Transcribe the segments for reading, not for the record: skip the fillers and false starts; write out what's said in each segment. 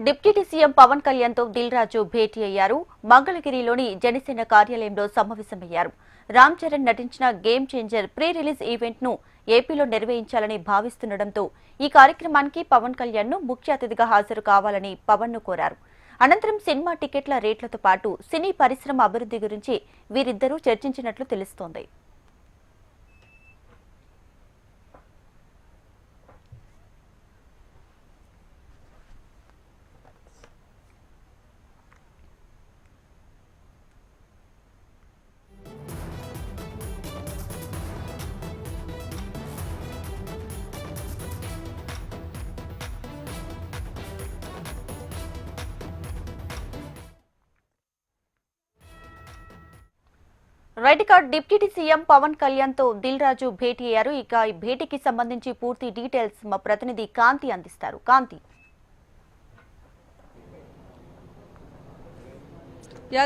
Deputy CM Pawan Kalyan తో దిల్ రాజు భేటీ అయ్యారు. మంగళగిరిలోని జనసేన కార్యాలయంలో సమావేశమయ్యారు. రామ్ చరణ్ నటించిన game changer pre release event ను ఏపీలో నిర్వహించాలని భావిస్తుండటంతో ఈ కార్యక్రమానికి పవన్ కళ్యాణ్ ను ముఖ్య అతిథిగా హాజరు కావాలని పవన్ ను కోరారు. అనంతరం సినిమా టికెట్ల రేట్లతో పాటు సినీ పరిశ్రమ అభివృద్ధి గురించి వీరిద్దరూ చర్చించినట్లు తెలుస్తోంది. Right card deputy CM Pawan Kalyan తో దిల్ రాజు భేటీ అయ్యారు. ఇక ఈ భేటీకి సంబంధించి పూర్తి డీటెయిల్స్ మా ప్రతినిధి కాంతి అందిస్తారు. Kanthi.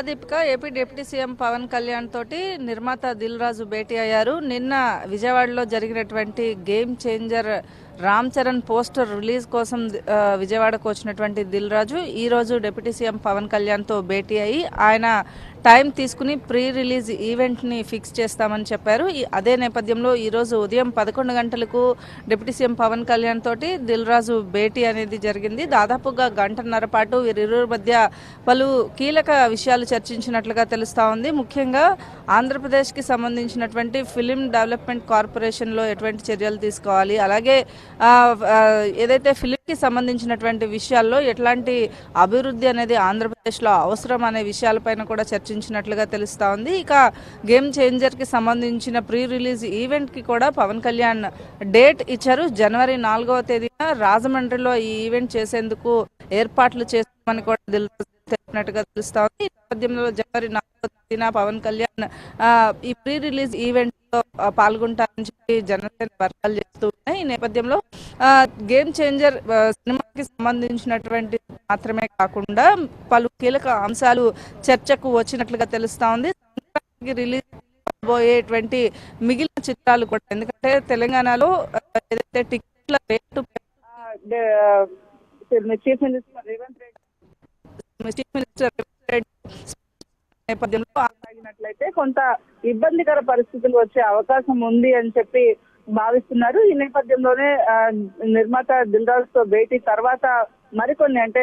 Deepika, AP deputy CM Pawan Kalyan తోటి నిర్మాత దిల్ రాజు భేటీ అయ్యారు. నిన్న విజయవాడలో జరిగినటువంటి game changer Ram Charan poster release కోసం విజయవాడకు వచ్చినటువంటి దిల్ రాజు ఈ రోజు డిప్యూటీ సీఎం పవన్ కళ్యాణ్ తో భేటీ అయ్యి ఆయన టైం తీసుకుని ప్రీ రిలీజ్ ఈవెంట్ ని ఫిక్స్ చేస్తామని చెప్పారు. అదే నేపథ్యంలో ఈ రోజు ఉదయం 11 గంటలకు డిప్యూటీ సీఎం పవన్ కళ్యాణ్ తోటి దిల్ రాజు భేటీ అనేది జరిగింది. దాదాపుగా గంటన్నర పాటు వీరిరువురి మధ్య పలు కీలక విషయాలు చర్చించినట్లుగా తెలుస్తా ఉంది. ముఖ్యంగా ఆంధ్రప్రదేశ్ కి సంబంధించినటువంటి ఫిలిం డెవలప్మెంట్ కార్పొరేషన్ లో ఎటువంటి చర్యలు తీసుకోవాలి, అలాగే ఏదైతే ఫిలిం కి సంబంధించినటువంటి విషయాల్లో ఎట్లాంటి అభివృద్ధి అనేది ఆంధ్రప్రదేశ్ లో అవసరం అనే విషయాలపైన కూడా చర్చించినట్లుగా తెలుస్తా ఉంది. ఇక గేమ్ చేంజర్ కి సంబంధించిన ప్రీ రిలీజ్ ఈవెంట్ కి కూడా పవన్ కళ్యాణ్ డేట్ ఇచ్చారు. జనవరి 4వ తేదీన రాజమండ్రిలో ఈ ఈవెంట్ చేసేందుకు ఏర్పాట్లు చేస్తామని కూడా తెలిపినట్టుగా తెలుస్తా ఉంది. ఈ నేపథ్యంలో జనవరి 4వ తేదీన పవన్ కళ్యాణ్ ఈ ప్రీ రిలీజ్ ఈవెంట్ లో పాల్గొంటారని చెప్పి జనసేన వర్గాలు చేస్తూ ఉన్నాయి. ఈ నేపథ్యంలో గేమ్ చేంజర్ సినిమాకి సంబంధించినటువంటి మాత్రమే కాకుండా పలు కీలక అంశాలు చర్చకు వచ్చినట్లుగా తెలుస్తా ఉంది. రిలీజ్ కాబోయేటువంటి మిగిలిన చిత్రాలు కూడా, ఎందుకంటే తెలంగాణలో ఏదైతే టికెట్ల రేటు చీఫ్ మినిస్టర్ నేపథ్యంలో ఆగినట్లయితే కొంత ఇబ్బందికర పరిస్థితులు వచ్చే అవకాశం ఉంది అని చెప్పి భావిస్తున్నారు. ఈ నేపథ్యంలోనే నిర్మాత దిల్ రాజు తో భేటీ తర్వాత మరికొన్ని అంటే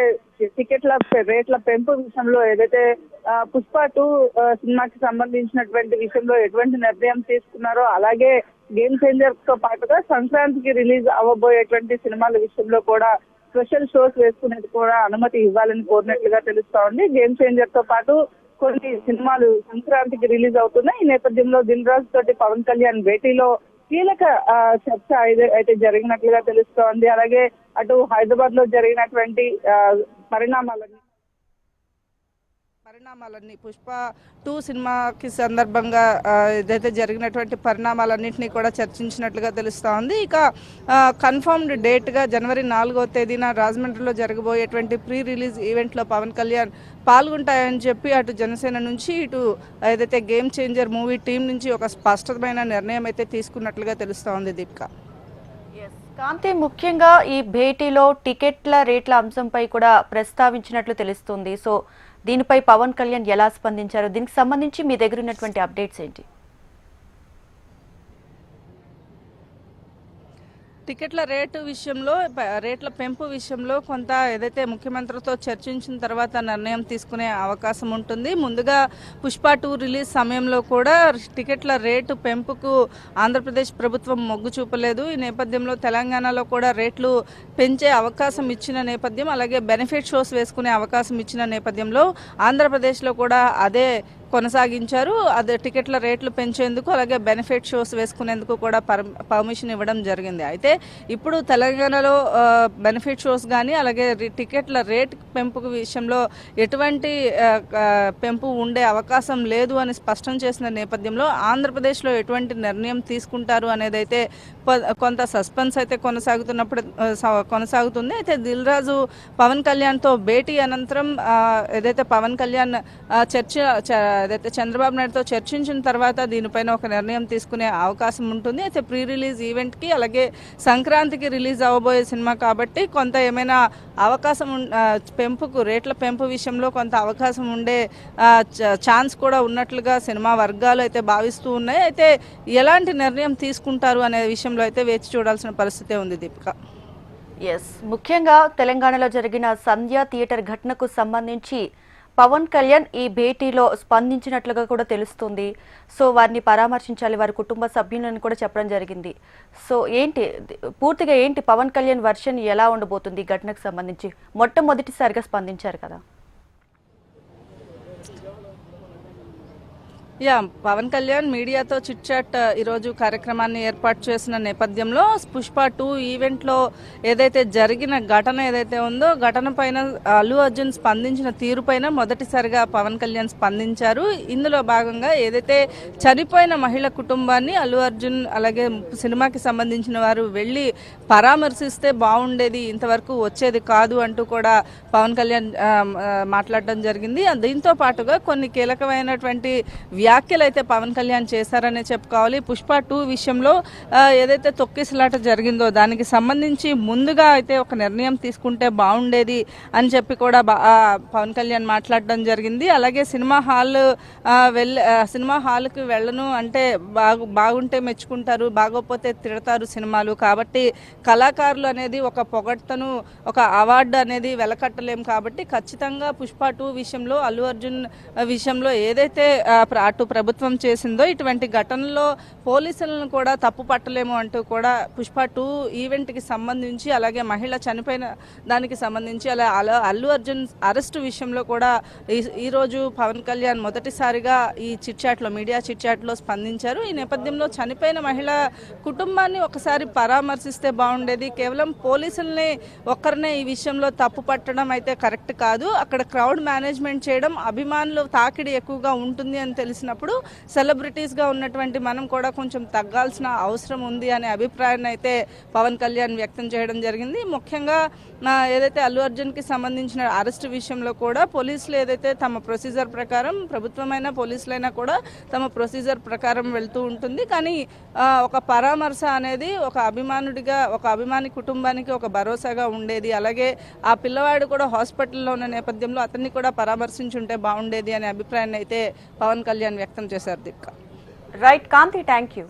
టికెట్ల రేట్ల పెంపు విషయంలో ఏదైతే పుష్ప 2 సినిమాకి సంబంధించినటువంటి విషయంలో ఎటువంటి నిర్ణయం తీసుకున్నారో, అలాగే గేమ్ చేంజర్ తో పాటుగా సంక్రాంతికి రిలీజ్ అవ్వబోయేటువంటి సినిమాల విషయంలో కూడా స్పెషల్ షోస్ వేసుకునేది కూడా అనుమతి ఇవ్వాలని కోరినట్లుగా తెలుస్తా ఉంది. గేమ్ చేంజర్ తో పాటు కొన్ని సినిమాలు సంక్రాంతికి రిలీజ్ అవుతున్నాయి. ఈ నేపథ్యంలో దిల్ రాజు తోటి పవన్ కళ్యాణ్ భేటీలో కీలక చర్చ అయితే జరిగినట్లుగా తెలుస్తోంది. అలాగే అటు హైదరాబాద్ లో జరిగినటువంటి పరిణామాలన్నీ పుష్ప 2 సినిమాకి సందర్భంగా ఏదైతే జరిగినటువంటి పరిణామాలన్నింటినీ కూడా చర్చించినట్లుగా తెలుస్తా ఉంది. ఇక కన్ఫర్మ్డ్ డేట్ గా జనవరి 4వ తేదీన రాజమండ్రిలో జరగబోయేటువంటి ప్రీ రిలీజ్ ఈవెంట్ లో పవన్ కళ్యాణ్ పాల్గొంటాయని చెప్పి అటు జనసేన నుంచి ఇటు ఏదైతే గేమ్ చేంజర్ మూవీ టీం నుంచి ఒక స్పష్టమైన నిర్ణయం అయితే తీసుకున్నట్లుగా తెలుస్తా ఉంది. దీపిక, కాంతి, ముఖ్యంగా ఈ భేటీలో టికెట్ల రేట్ల అంశంపై కూడా ప్రస్తావించినట్లు తెలుస్తుంది. సో దీనిపై పవన్ కళ్యాణ్ ఎలా స్పందించారు? దీనికి సంబంధించి మీ దగ్గర ఉన్నటువంటి అప్డేట్స్ ఏంటి? టికెట్ల రేట్ల పెంపు విషయంలో కొంత ఏదైతే ముఖ్యమంత్రితో చర్చించిన తర్వాత నిర్ణయం తీసుకునే అవకాశం ఉంటుంది. ముందుగా పుష్ప 2 రిలీజ్ సమయంలో కూడా టికెట్ల రేటు పెంపుకు ఆంధ్రప్రదేశ్ ప్రభుత్వం మొగ్గు చూపలేదు. ఈ నేపథ్యంలో తెలంగాణలో కూడా రేట్లు పెంచే అవకాశం ఇచ్చిన నేపథ్యం, అలాగే బెనిఫిట్ షోస్ వేసుకునే అవకాశం ఇచ్చిన నేపథ్యంలో ఆంధ్రప్రదేశ్లో కూడా అదే కొనసాగించారు. అదే టికెట్ల రేట్లు పెంచేందుకు, అలాగే బెనిఫిట్ షోస్ వేసుకునేందుకు కూడా పర్మిషన్ ఇవ్వడం జరిగింది. అయితే ఇప్పుడు తెలంగాణలో బెనిఫిట్ షోస్ కానీ అలాగే టికెట్ల రేట్ పెంపు విషయంలో ఎటువంటి పెంపు ఉండే అవకాశం లేదు అని స్పష్టం చేసిన నేపథ్యంలో ఆంధ్రప్రదేశ్లో ఎటువంటి నిర్ణయం తీసుకుంటారు అనేది అయితే కొంత సస్పెన్స్ అయితే కొనసాగుతుంది. అయితే దిల్ రాజు పవన్ కళ్యాణ్తో భేటీ అనంతరం ఏదైతే పవన్ కళ్యాణ్ ఏదైతే చంద్రబాబు నాయుడుతో చర్చించిన తర్వాత దీనిపైన ఒక నిర్ణయం తీసుకునే అవకాశం ఉంటుంది. అయితే ప్రీ రిలీజ్ ఈవెంట్కి అలాగే సంక్రాంతికి రిలీజ్ అవ్వబోయే సినిమా కాబట్టి కొంత ఏమైనా అవకాశం పెంపుకు రేట్ల పెంపు విషయంలో కొంత అవకాశం ఉండే ఛాన్స్ కూడా ఉన్నట్లుగా సినిమా వర్గాలు అయితే భావిస్తూ ఉన్నాయి. అయితే ఎలాంటి నిర్ణయం తీసుకుంటారు అనే విషయంలో అయితే వేచి చూడాల్సిన పరిస్థితే ఉంది దీపిక. ఎస్, ముఖ్యంగా తెలంగాణలో జరిగిన సంధ్య థియేటర్ ఘటనకు సంబంధించి పవన్ కళ్యాణ్ ఈ భేటీలో స్పందించినట్లుగా కూడా తెలుస్తుంది. సో వారిని పరామర్శించాలి, వారి కుటుంబ సభ్యులను కూడా చెప్పడం జరిగింది. సో పూర్తిగా పవన్ కళ్యాణ్ వర్షన్ ఎలా ఉండబోతుంది ఈ ఘటనకు సంబంధించి? మొట్టమొదటిసారిగా స్పందించారు కదా. పవన్ కళ్యాణ్ మీడియాతో చిట్ చాట్ ఈరోజు కార్యక్రమాన్ని ఏర్పాటు చేసిన నేపథ్యంలో పుష్ప 2 ఈవెంట్లో ఏదైతే జరిగిన ఘటన ఏదైతే ఉందో ఘటన పైన అల్లు అర్జున్ స్పందించిన తీరుపైన మొదటిసారిగా పవన్ కళ్యాణ్ స్పందించారు. ఇందులో భాగంగా ఏదైతే చనిపోయిన మహిళ కుటుంబాన్ని అల్లు అర్జున్ అలాగే సినిమాకి సంబంధించిన వారు వెళ్ళి పరామర్శిస్తే బాగుండేది, ఇంతవరకు వచ్చేది కాదు అంటూ కూడా పవన్ కళ్యాణ్ మాట్లాడడం జరిగింది. దీంతో పాటుగా కొన్ని కీలకమైనటువంటి వ్యాఖ్యలు అయితే పవన్ కళ్యాణ్ చేశారనే చెప్పుకోవాలి. పుష్ప 2 విషయంలో ఏదైతే తొక్కిసలాట జరిగిందో దానికి సంబంధించి ముందుగా అయితే ఒక నిర్ణయం తీసుకుంటే బాగుండేది అని చెప్పి కూడా పవన్ కళ్యాణ్ మాట్లాడడం జరిగింది. అలాగే సినిమా హాల్కి వెళ్ళను అంటే బాగుంటే మెచ్చుకుంటారు, బాగోపోతే తిడతారు సినిమాలు, కాబట్టి కళాకారులు అనేది ఒక పొగడ్తను ఒక అవార్డు అనేది వెలకట్టలేం, కాబట్టి ఖచ్చితంగా పుష్ప 2 విషయంలో అల్లు అర్జున్ విషయంలో ఏదైతే అటు ప్రభుత్వం చేసిందో ఇటువంటి ఘటనలో పోలీసులను కూడా తప్పు పట్టలేము అంటూ కూడా పుష్ప 2 ఈవెంట్కి సంబంధించి అలాగే మహిళ చనిపోయిన దానికి సంబంధించి అల్లు అర్జున్ అరెస్టు విషయంలో కూడా ఈరోజు పవన్ కళ్యాణ్ మొదటిసారిగా ఈ చిట్చాట్లో మీడియా చిట్చాట్లో స్పందించారు. ఈ నేపథ్యంలో చనిపోయిన మహిళ కుటుంబాన్ని ఒకసారి పరామర్శిస్తే బాగుండేది, కేవలం పోలీసుల్ని ఒక్కరినే ఈ విషయంలో తప్పు పట్టడం అయితే కరెక్ట్ కాదు, అక్కడ క్రౌడ్ మేనేజ్మెంట్ చేయడం అభిమానులు తాకిడి ఎక్కువగా ఉంటుంది అని తెలిసినప్పుడు సెలబ్రిటీస్గా ఉన్నటువంటి మనం కూడా కొంచెం తగ్గాల్సిన అవసరం ఉంది అనే అభిప్రాయాన్ని అయితే పవన్ కళ్యాణ్ వ్యక్తం చేయడం జరిగింది. ముఖ్యంగా ఏదైతే అల్లు అర్జున్కి సంబంధించిన అరెస్ట్ విషయంలో కూడా పోలీసులు ఏదైతే తమ ప్రొసీజర్ ప్రకారం, ప్రభుత్వమైనా పోలీసులైనా కూడా తమ ప్రొసీజర్ ప్రకారం వెళ్తూ ఉంటుంది. కానీ ఒక పరామర్శ అనేది ఒక అభిమానుడిగా, ఒక అభిమాని కుటుంబానికి ఒక భరోసాగా ఉండేది. అలాగే ఆ పిల్లవాడు కూడా హాస్పిటల్లో ఉన్న నేపథ్యంలో అతన్ని కూడా పరామర్శించుంటే బాగుండేది అనే అభిప్రాయాన్ని అయితే పవన్ కళ్యాణ్ వ్యక్తం చేశారు Deepika. Right Kanti, thank you.